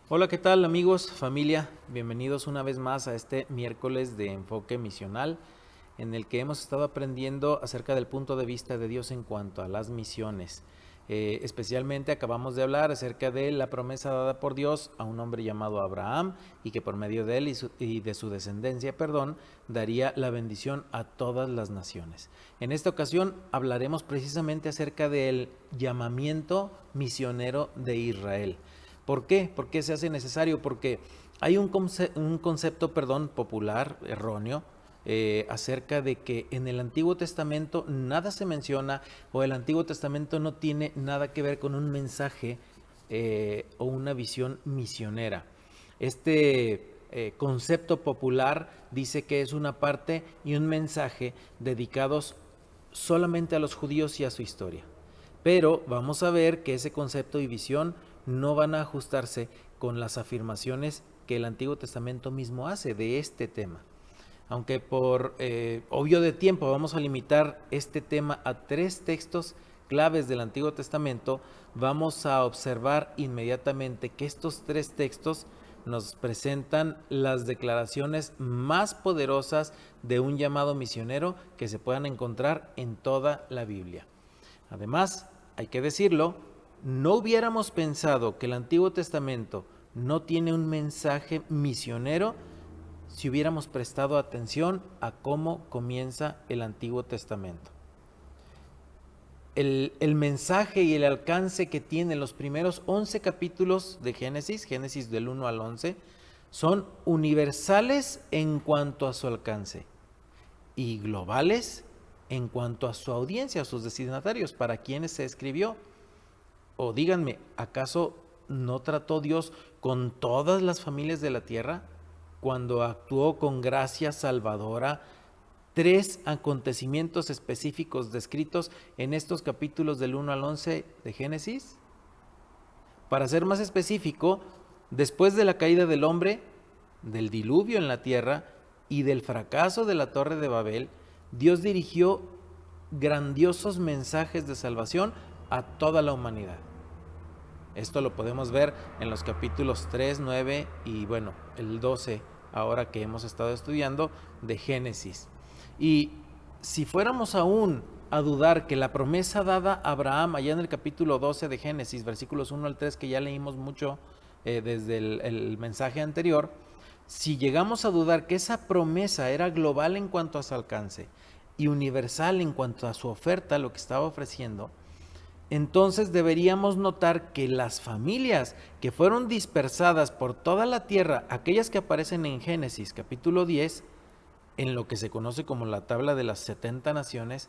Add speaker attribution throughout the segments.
Speaker 1: Hola, ¿qué tal amigos, familia? Bienvenidos una vez más a este miércoles de enfoque misional en el que hemos estado aprendiendo acerca del punto de vista de Dios en cuanto a las misiones. Especialmente acabamos de hablar acerca de la promesa dada por Dios a un hombre llamado Abraham y que por medio de él y de su descendencia, daría la bendición a todas las naciones. En esta ocasión hablaremos precisamente acerca del llamamiento misionero de Israel. ¿Por qué? ¿Por qué se hace necesario? Porque hay un concepto, popular, erróneo, acerca de que en el Antiguo Testamento nada se menciona o el Antiguo Testamento no tiene nada que ver con un mensaje o una visión misionera. Este concepto popular dice que es una parte y un mensaje dedicados solamente a los judíos y a su historia. Pero vamos a ver que ese concepto y visión no van a ajustarse con las afirmaciones que el Antiguo Testamento mismo hace de este tema. Aunque por obvio de tiempo vamos a limitar este tema a 3 textos claves del Antiguo Testamento, vamos a observar inmediatamente que estos 3 textos nos presentan las declaraciones más poderosas de un llamado misionero que se puedan encontrar en toda la Biblia. Además, hay que decirlo, no hubiéramos pensado que el Antiguo Testamento no tiene un mensaje misionero si hubiéramos prestado atención a cómo comienza el Antiguo Testamento. El mensaje y el alcance que tienen los primeros 11 capítulos de Génesis del 1 al 11, son universales en cuanto a su alcance y globales en cuanto a su audiencia, a sus destinatarios, para quienes se escribió. O díganme, ¿acaso no trató Dios con todas las familias de la tierra cuando actuó con gracia salvadora? 3 acontecimientos específicos descritos en estos capítulos del 1 al 11 de Génesis. Para ser más específico, después de la caída del hombre, del diluvio en la tierra y del fracaso de la Torre de Babel, Dios dirigió grandiosos mensajes de salvación a toda la humanidad. Esto lo podemos ver en los capítulos 3, 9 y el 12, ahora que hemos estado estudiando, de Génesis. Y si fuéramos aún a dudar que la promesa dada a Abraham allá en el capítulo 12 de Génesis, versículos 1 al 3, que ya leímos mucho desde el mensaje anterior, si llegamos a dudar que esa promesa era global en cuanto a su alcance y universal en cuanto a su oferta, lo que estaba ofreciendo, entonces deberíamos notar que las familias que fueron dispersadas por toda la tierra, aquellas que aparecen en Génesis capítulo 10, en lo que se conoce como la tabla de las 70 naciones,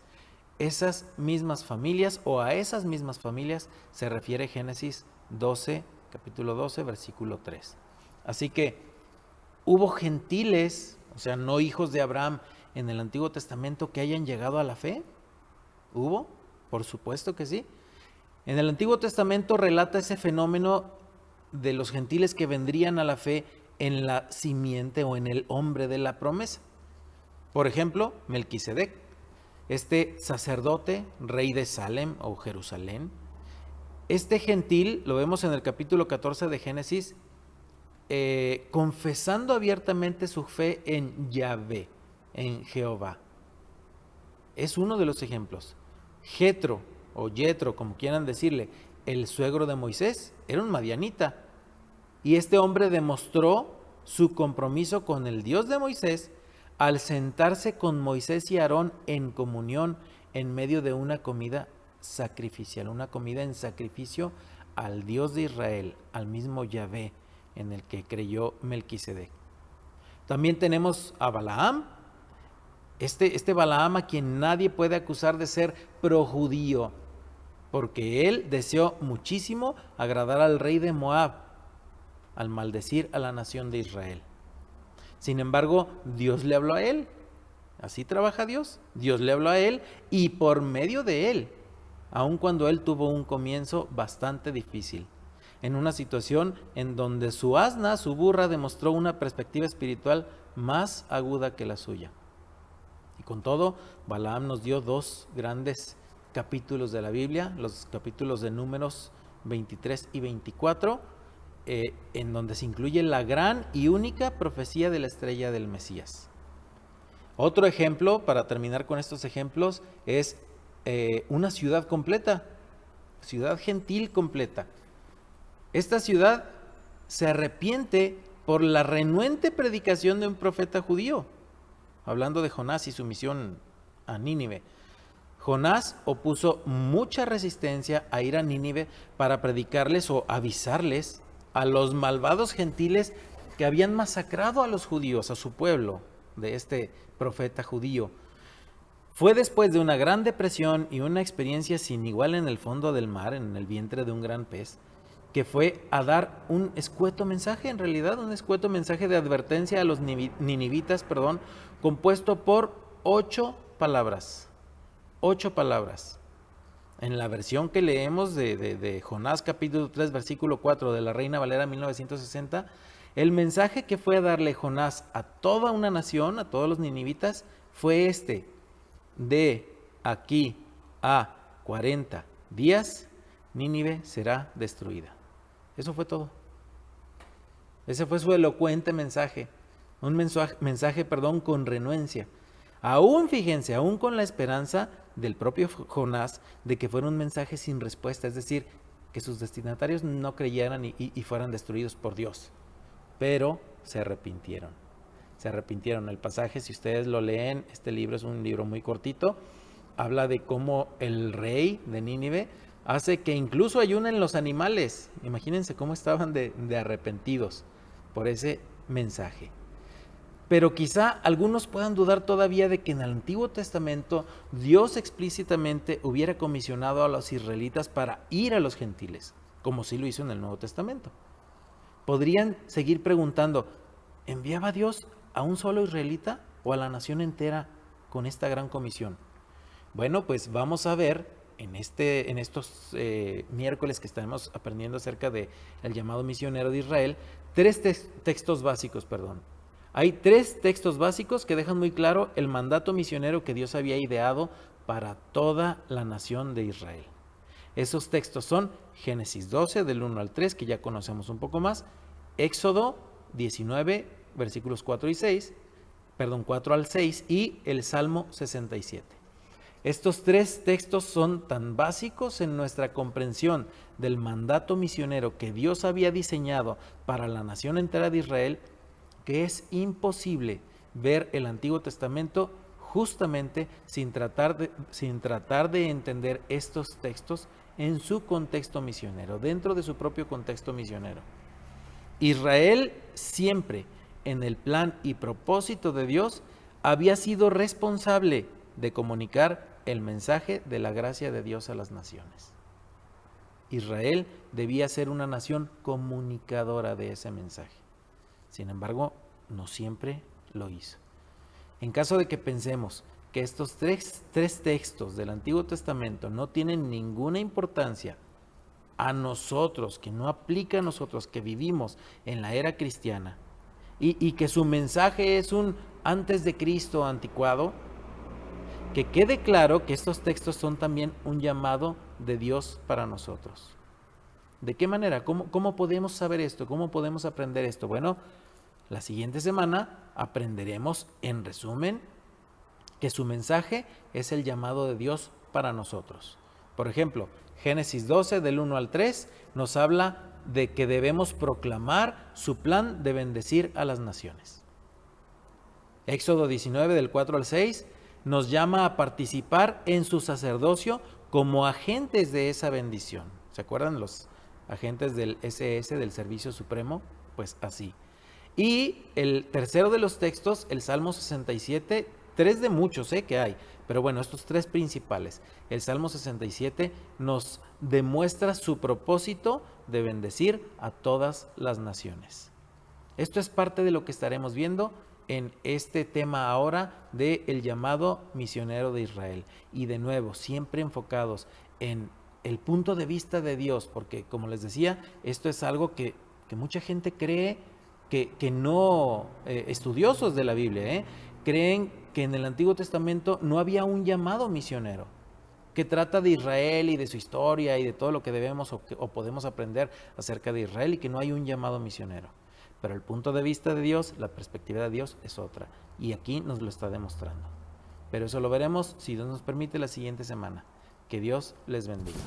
Speaker 1: esas mismas familias o a esas mismas familias se refiere Génesis 12, capítulo 12, versículo 3. Así que hubo gentiles, o sea, no hijos de Abraham, en el Antiguo Testamento que hayan llegado a la fe. ¿Hubo? Por supuesto que sí. En el Antiguo Testamento relata ese fenómeno de los gentiles que vendrían a la fe en la simiente o en el hombre de la promesa. Por ejemplo, Melquisedec, este sacerdote, rey de Salem o Jerusalén. Este gentil, lo vemos en el capítulo 14 de Génesis, confesando abiertamente su fe en Yahvé, en Jehová. Es uno de los ejemplos. Jetro, o Yetro, como quieran decirle, el suegro de Moisés, era un madianita. Y este hombre demostró su compromiso con el Dios de Moisés al sentarse con Moisés y Aarón en comunión en medio de una comida sacrificial, una comida en sacrificio al Dios de Israel, al mismo Yahvé en el que creyó Melquisedec. También tenemos a Balaam, este Balaam a quien nadie puede acusar de ser projudío, porque él deseó muchísimo agradar al rey de Moab, al maldecir a la nación de Israel. Sin embargo, Dios le habló a él. Así trabaja Dios. Dios le habló a él y por medio de él, aun cuando él tuvo un comienzo bastante difícil, en una situación en donde su asna, su burra, demostró una perspectiva espiritual más aguda que la suya. Y con todo, Balaam nos dio 2 grandes capítulos de la Biblia, los capítulos de Números 23 y 24, en donde se incluye la gran y única profecía de la estrella del Mesías. Otro ejemplo, para terminar con estos ejemplos, es una ciudad completa, ciudad gentil completa. Esta ciudad se arrepiente por la renuente predicación de un profeta judío, hablando de Jonás y su misión a Nínive. Jonás opuso mucha resistencia a ir a Nínive para predicarles o avisarles a los malvados gentiles que habían masacrado a los judíos, a su pueblo, de este profeta judío. Fue después de una gran depresión y una experiencia sin igual en el fondo del mar, en el vientre de un gran pez, que fue a dar un escueto mensaje, en realidad un escueto mensaje de advertencia a los ninivitas, compuesto por 8 palabras. 8 palabras. En la versión que leemos de Jonás capítulo 3 versículo 4 de la Reina Valera 1960, el mensaje que fue a darle Jonás a toda una nación, a todos los ninivitas, fue este: de aquí a 40 días, Nínive será destruida. Eso fue todo. Ese fue su elocuente mensaje. Un mensaje, con renuencia. Aún, fíjense, aún con la esperanza del propio Jonás de que fuera un mensaje sin respuesta, es decir, que sus destinatarios no creyeran y fueran destruidos por Dios. Pero se arrepintieron. Se arrepintieron. El pasaje, si ustedes lo leen, este libro es un libro muy cortito, habla de cómo el rey de Nínive hace que incluso ayunen los animales. Imagínense cómo estaban de arrepentidos por ese mensaje. Pero quizá algunos puedan dudar todavía de que en el Antiguo Testamento Dios explícitamente hubiera comisionado a los israelitas para ir a los gentiles, como sí lo hizo en el Nuevo Testamento. Podrían seguir preguntando, ¿enviaba Dios a un solo israelita o a la nación entera con esta gran comisión? Bueno, pues vamos a ver en estos miércoles que estaremos aprendiendo acerca del llamado misionero de Israel, tres textos básicos. Hay 3 textos básicos que dejan muy claro el mandato misionero que Dios había ideado para toda la nación de Israel. Esos textos son Génesis 12, del 1 al 3, que ya conocemos un poco más, Éxodo 19, versículos 4 al 6, y el Salmo 67. Estos 3 textos son tan básicos en nuestra comprensión del mandato misionero que Dios había diseñado para la nación entera de Israel, que es imposible ver el Antiguo Testamento justamente sin tratar de entender estos textos en su contexto misionero, dentro de su propio contexto misionero. Israel siempre, en el plan y propósito de Dios, había sido responsable de comunicar el mensaje de la gracia de Dios a las naciones. Israel debía ser una nación comunicadora de ese mensaje. Sin embargo, no siempre lo hizo. En caso de que pensemos que estos tres textos del Antiguo Testamento no tienen ninguna importancia a nosotros, que no aplica a nosotros que vivimos en la era cristiana, y que su mensaje es un antes de Cristo anticuado, que quede claro que estos textos son también un llamado de Dios para nosotros. ¿De qué manera? ¿Cómo podemos saber esto? ¿Cómo podemos aprender esto? Bueno, la siguiente semana aprenderemos, en resumen, que su mensaje es el llamado de Dios para nosotros. Por ejemplo, Génesis 12, del 1 al 3, nos habla de que debemos proclamar su plan de bendecir a las naciones. Éxodo 19, del 4 al 6, nos llama a participar en su sacerdocio como agentes de esa bendición. ¿Se acuerdan los agentes del SS, del Servicio Supremo? Pues así. Y el tercero de los textos, el Salmo 67, 3 de muchos que hay, pero bueno, estos 3 principales. El Salmo 67 nos demuestra su propósito de bendecir a todas las naciones. Esto es parte de lo que estaremos viendo en este tema ahora del llamado misionero de Israel. Y de nuevo, siempre enfocados en el punto de vista de Dios, porque como les decía, esto es algo que mucha gente cree que no, estudiosos de la Biblia, creen que en el Antiguo Testamento no había un llamado misionero, que trata de Israel y de su historia y de todo lo que debemos o podemos aprender acerca de Israel, y que no hay un llamado misionero. Pero el punto de vista de Dios, la perspectiva de Dios es otra, y aquí nos lo está demostrando. Pero eso lo veremos, si Dios nos permite, la siguiente semana. Que Dios les bendiga.